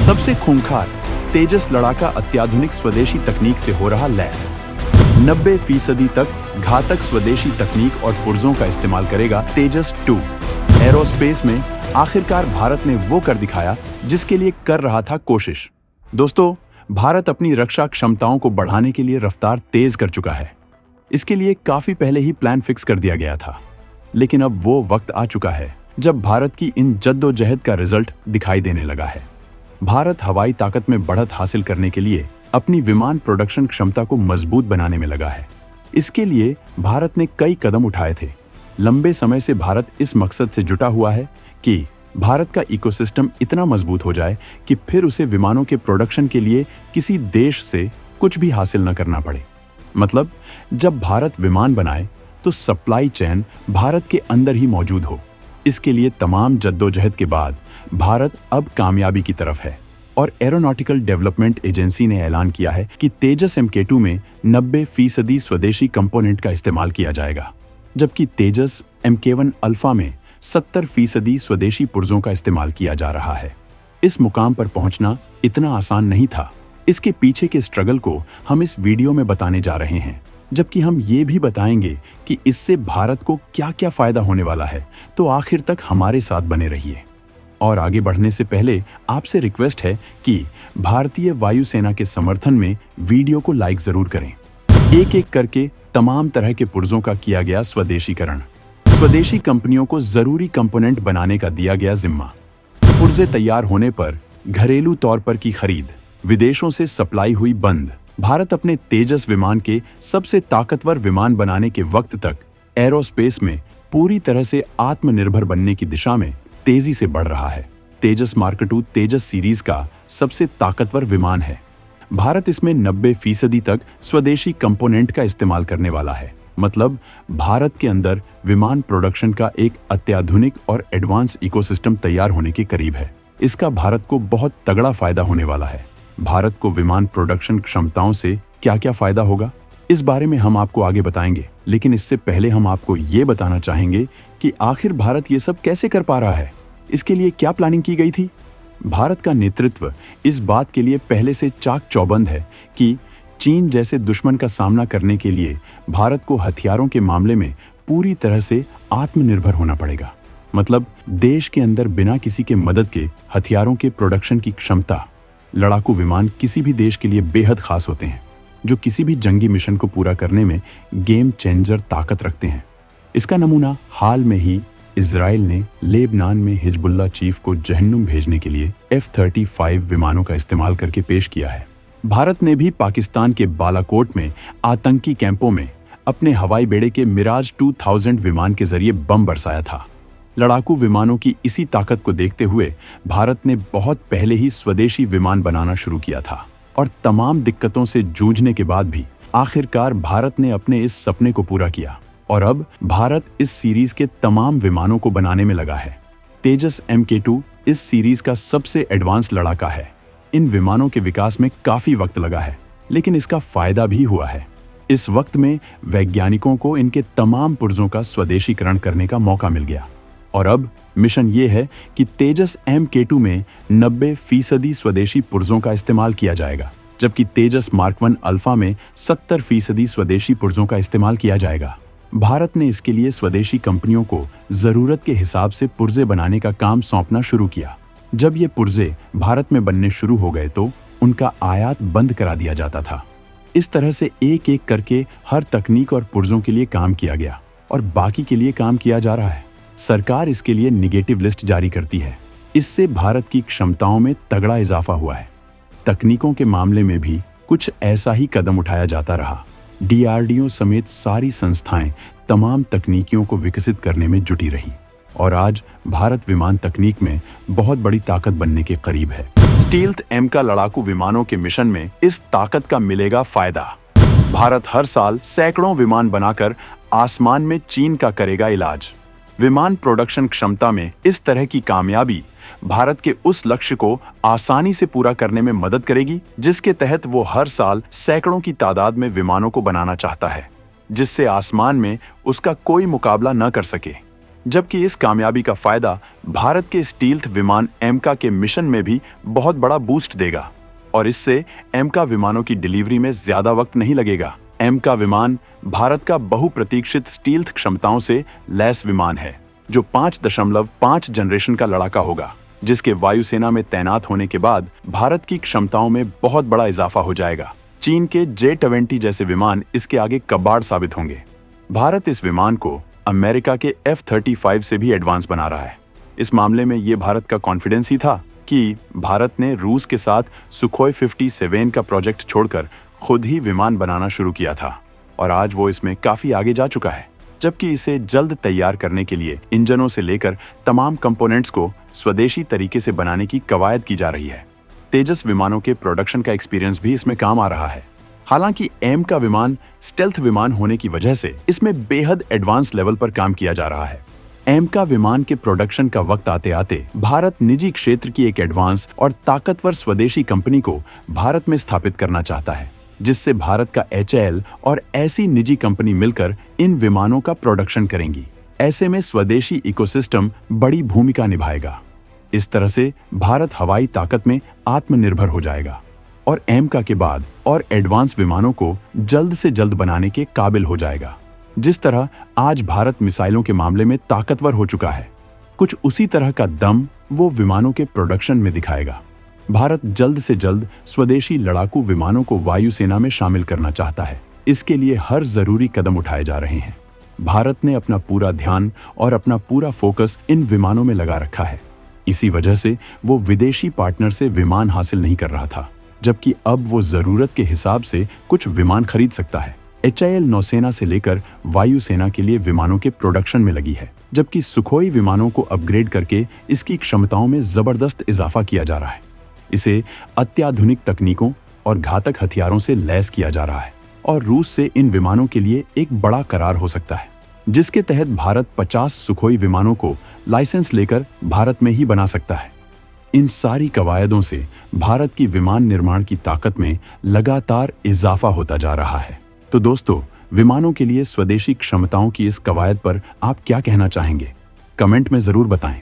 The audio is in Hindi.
सबसे खूंखार तेजस लड़ाका अत्याधुनिक स्वदेशी तकनीक से हो रहा लैस। 90% तक घातक स्वदेशी तकनीक और पुर्जों का इस्तेमाल करेगा तेजस 2। एरोस्पेस में आखिरकार भारत ने वो कर दिखाया जिसके लिए कर रहा था कोशिश। दोस्तों, भारत अपनी रक्षा क्षमताओं को बढ़ाने के लिए रफ्तार तेज कर चुका है। इसके लिए काफी पहले ही प्लान फिक्स कर दिया गया था, लेकिन अब वो वक्त आ चुका है जब भारत की इन जद्दोजहद का रिजल्ट दिखाई देने लगा है। भारत हवाई ताकत में बढ़त हासिल करने के लिए अपनी विमान प्रोडक्शन क्षमता को मजबूत बनाने में लगा है। इसके लिए भारत ने कई कदम उठाए थे। लंबे समय से भारत इस मकसद से जुटा हुआ है कि भारत का इकोसिस्टम इतना मजबूत हो जाए कि फिर उसे विमानों के प्रोडक्शन के लिए किसी देश से कुछ भी हासिल न करना पड़े। मतलब, जब भारत विमान बनाए तो सप्लाई चेन भारत के अंदर ही मौजूद हो। इसके लिए तमाम जद्दोजहद के बाद भारत अब कामयाबी की तरफ है और एरोनॉटिकल डेवलपमेंट एजेंसी ने ऐलान किया है कि तेजस MK2 में 90% स्वदेशी कंपोनेंट का इस्तेमाल किया जाएगा, जबकि तेजस MK1 अल्फा में 70% स्वदेशी पुर्जों का इस्तेमाल किया जा रहा है। इस मुकाम पर पहुंचना इतना आसान नहीं था। इसके पीछे के स्ट्रगल को हम इस वीडियो में बताने जा रहे हैं, जबकि हम ये भी बताएंगे कि इससे भारत को क्या-क्या फायदा होने वाला है। तो आखिर तक हमारे साथ बने रहिए। और आगे बढ़ने से पहले आपसे रिक्वेस्ट है कि भारतीय वायुसेना के समर्थन में वीडियो को लाइक जरूर करें। एक एक करके तमाम तरह के पुर्जों का किया गया स्वदेशीकरण। स्वदेशी कंपनियों को जरूरी कंपोनेंट बनाने का दिया गया जिम्मा। पुर्जे तैयार होने पर घरेलू तौर पर की खरीद, विदेशों से सप्लाई हुई बंद। भारत अपने तेजस विमान के सबसे ताकतवर विमान बनाने के वक्त तक एरोस्पेस में पूरी तरह से आत्मनिर्भर बनने की दिशा में तेजी से बढ़ रहा है। तेजस मार्क II तेजस सीरीज का सबसे ताकतवर विमान है। भारत इसमें 90% तक स्वदेशी कंपोनेंट का इस्तेमाल करने वाला है। मतलब, भारत के अंदर विमान प्रोडक्शन का एक अत्याधुनिक और एडवांस इकोसिस्टम तैयार होने के करीब है। इसका भारत को बहुत तगड़ा फायदा होने वाला है। भारत को विमान प्रोडक्शन क्षमताओं से क्या-क्या फायदा होगा, इस बारे में हम आपको आगे बताएंगे, लेकिन इससे पहले हम आपको ये बताना चाहेंगे कि आखिर भारत ये सब कैसे कर पा रहा है। इसके लिए क्या प्लानिंग की गई थी। भारत का नेतृत्व इस बात के लिए पहले से चाक चौबंद है कि चीन जैसे दुश्मन का सामना करने के लिए भारत को हथियारों के मामले में पूरी तरह से आत्मनिर्भर होना पड़ेगा। मतलब, देश के अंदर बिना किसी के मदद के हथियारों के प्रोडक्शन की क्षमता। लड़ाकू विमान किसी भी देश के लिए बेहद खास होते हैं, जो किसी भी जंगी मिशन को पूरा करने में गेम चेंजर ताकत रखते हैं। इसका नमूना हाल में ही इजराइल ने लेबनान में हिजबुल्लाह चीफ को जहन्नुम भेजने के लिए F-35 विमानों का इस्तेमाल करके पेश किया है। भारत ने भी पाकिस्तान के बालाकोट में आतंकी कैंपों में अपने हवाई बेड़े के मिराज 2000 विमान के जरिए बम बरसाया था। लड़ाकू विमानों की इसी ताकत को देखते हुए भारत ने बहुत पहले ही स्वदेशी विमान बनाना शुरू किया था और तमाम दिक्कतों से जूझने के बाद भी आखिरकार भारत ने अपने इस सपने को पूरा किया और अब भारत इस सीरीज के तमाम विमानों को बनाने में लगा है। तेजस MK2 इस सीरीज का सबसे एडवांस लड़ाका है। इन विमानों के विकास में काफी वक्त लगा है, लेकिन इसका फायदा भी हुआ है। इस वक्त में वैज्ञानिकों को इनके तमाम पुर्जों का स्वदेशीकरण करने का मौका मिल गया और अब मिशन ये है कि तेजस MK2 में 90% स्वदेशी पुर्जों का इस्तेमाल किया जाएगा, जबकि तेजस मार्क I अल्फा में 70% स्वदेशी पुर्जों का इस्तेमाल किया जाएगा। भारत ने इसके लिए स्वदेशी कंपनियों को जरूरत के हिसाब से पुर्जे बनाने का काम सौंपना शुरू किया। जब ये पुर्जे भारत में बनने शुरू हो गए तो उनका आयात बंद करा दिया जाता था। इस तरह से एक एक करके हर तकनीक और पुर्जों के लिए काम किया गया और बाकी के लिए काम किया जा रहा है। सरकार इसके लिए निगेटिव लिस्ट जारी करती है। इससे भारत की क्षमताओं में तगड़ा इजाफा हुआ है। तकनीकों के मामले में भी कुछ ऐसा ही कदम उठाया जाता रहा। DRDO समेत सारी संस्थाएं तमाम तकनीकियों को विकसित करने में जुटी रही और आज भारत विमान तकनीक में बहुत बड़ी ताकत बनने के करीब है। स्टील्थ M का लड़ाकू विमानों के मिशन में इस ताकत का मिलेगा फायदा। भारत हर साल सैकड़ों विमान बनाकर आसमान में चीन का करेगा इलाज। विमान प्रोडक्शन क्षमता में इस तरह की कामयाबी भारत के उस लक्ष्य को आसानी से पूरा करने में मदद करेगी जिसके तहत वो हर साल सैकड़ों की तादाद में विमानों को बनाना चाहता है, जिससे आसमान में उसका कोई मुकाबला न कर सके। जबकि इस कामयाबी का फायदा भारत के स्टील्थ विमान एमका के मिशन में भी बहुत बड़ा बूस्ट देगा और इससे एमका विमानों की डिलीवरी में ज्यादा वक्त नहीं लगेगा। एमका विमान भारत का बहुप्रतीक्षित स्टील्थ क्षमताओं से लैस विमान है जो 5.5 जनरेशन का लड़ाका होगा, जिसके वायुसेना में तैनात होने के बाद भारत की क्षमताओं में बहुत बड़ा इजाफा हो जाएगा। चीन के J-20 जैसे विमान इसके आगे कबाड़ साबित होंगे। भारत इस विमान को अमेरिका के F-35 से भी एडवांस बना रहा है। इस मामले में ये भारत का कॉन्फिडेंस ही था कि भारत ने रूस के साथ सुखोई 57 का प्रोजेक्ट छोड़कर खुद ही विमान बनाना शुरू किया था और आज वो इसमें काफी आगे जा चुका है, जबकि इसे जल्द तैयार करने के लिए इंजनों से लेकर तमाम कंपोनेंट्स को स्वदेशी तरीके से बनाने की कवायद की जा रही है। तेजस विमानों के प्रोडक्शन का एक्सपीरियंस भी इसमें काम आ रहा है। हालांकि एम का विमान स्टेल्थ विमान होने की वजह से इसमें बेहद एडवांस लेवल पर काम किया जा रहा है। एम का विमान के प्रोडक्शन का वक्त आते आते भारत निजी क्षेत्र की एक एडवांस और ताकतवर स्वदेशी कंपनी को भारत में स्थापित करना चाहता है, जिससे भारत का HAL और ऐसी निजी कंपनी मिलकर इन विमानों का प्रोडक्शन करेंगी। ऐसे में स्वदेशी इकोसिस्टम बड़ी भूमिका निभाएगा। इस तरह से भारत हवाई ताकत में आत्मनिर्भर हो जाएगा और एमका के बाद और एडवांस विमानों को जल्द से जल्द बनाने के काबिल हो जाएगा। जिस तरह आज भारत मिसाइलों के मामले में ताकतवर हो चुका है, कुछ उसी तरह का दम वो विमानों के प्रोडक्शन में दिखाएगा। भारत जल्द से जल्द स्वदेशी लड़ाकू विमानों को वायुसेना में शामिल करना चाहता है। इसके लिए हर जरूरी कदम उठाए जा रहे हैं। भारत ने अपना पूरा ध्यान और अपना पूरा फोकस इन विमानों में लगा रखा है। इसी वजह से वो विदेशी पार्टनर से विमान हासिल नहीं कर रहा था, जबकि अब वो जरूरत के हिसाब से कुछ विमान खरीद सकता है। HAL नौसेना से लेकर वायुसेना के लिए विमानों के प्रोडक्शन में लगी है, जबकि सुखोई विमानों को अपग्रेड करके इसकी क्षमताओं में जबरदस्त इजाफा किया जा रहा है। इसे अत्याधुनिक तकनीकों और घातक हथियारों से लैस किया जा रहा है और रूस से इन विमानों के लिए एक बड़ा करार हो सकता है, जिसके तहत भारत 50 सुखोई विमानों को लाइसेंस लेकर भारत में ही बना सकता है। इन सारी कवायदों से भारत की विमान निर्माण की ताकत में लगातार इजाफा होता जा रहा है। तो दोस्तों, विमानों के लिए स्वदेशी क्षमताओं की इस कवायद पर आप क्या कहना चाहेंगे? कमेंट में जरूर बताएं।